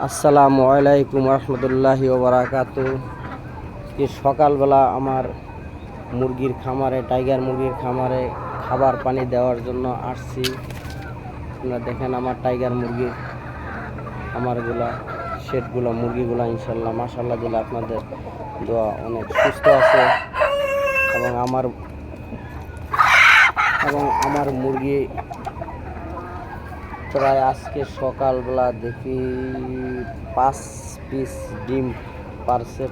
আসসালামু আলাইকুম রহমতুল্লাহি ওবরাকাতু। সকালবেলা আমার মুরগির খামারে, টাইগার মুরগির খামারে খাবার পানি দেওয়ার জন্য আসছি। আপনারা দেখেন আমার টাইগার মুরগির খামারগুলা, শেডগুলো, মুরগিগুলো ইনশাল্লাহ মাশাল্লাহ দিলে আপনাদের দোয়া অনেক সুস্থ আছে। এবং আমার মুরগি প্রায় আজকে সকালবেলা দেখি 5 পিস ডিম পারছে,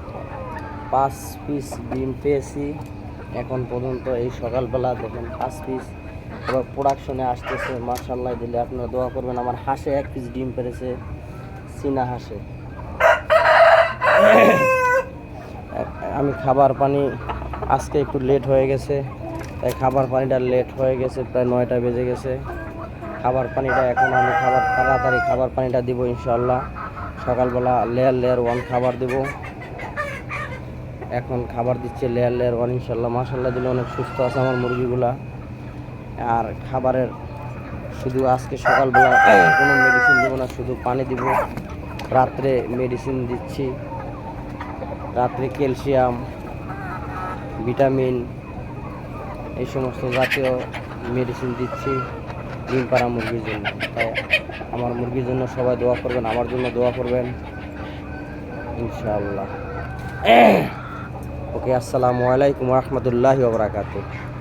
5 পিস ডিম পেয়েছি এখন পর্যন্ত। এই সকালবেলা দেখেন 5 পিস, এবার প্রোডাকশনে আসতেছে মাশাআল্লাহ দিলে আপনারা দোয়া করবেন। আমার হাঁসে 1 পিস ডিম পেরেছে, চীনা হাঁসে। আমি খাবার পানি আজকে একটু লেট হয়ে গেছে, তাই খাবার পানিটা লেট হয়ে গেছে, প্রায় 9টা বেজে গেছে। খাবার পানিটা এখন আমি তাড়াতাড়ি খাবার পানিটা দিব ইনশাআল্লাহ। সকালবেলা লেয়ার 1 খাবার দেব, এখন খাবার দিচ্ছে লেয়ার 1 ইনশাআল্লাহ মাশাআল্লাহ দিলে অনেক সুস্থ আছে আমার মুরগিগুলা। আর খাবারের শুধু আজকে সকালবেলা কোনো মেডিসিন দেবো না, শুধু পানি দিব। রাত্রে মেডিসিন দিচ্ছি, রাত্রে ক্যালসিয়াম, ভিটামিন এই সমস্ত জাতীয় মেডিসিন দিচ্ছি ডিম পাড়া মুরগির জন্য। তাই আমার মুরগির জন্য সবাই দোয়া করবেন, আমার জন্য দোয়া করবেন ইনশাআল্লাহ। ওকে, আসসালামু আলাইকুম রহমতুল্লাহি ওয়া বারাকাতুহু।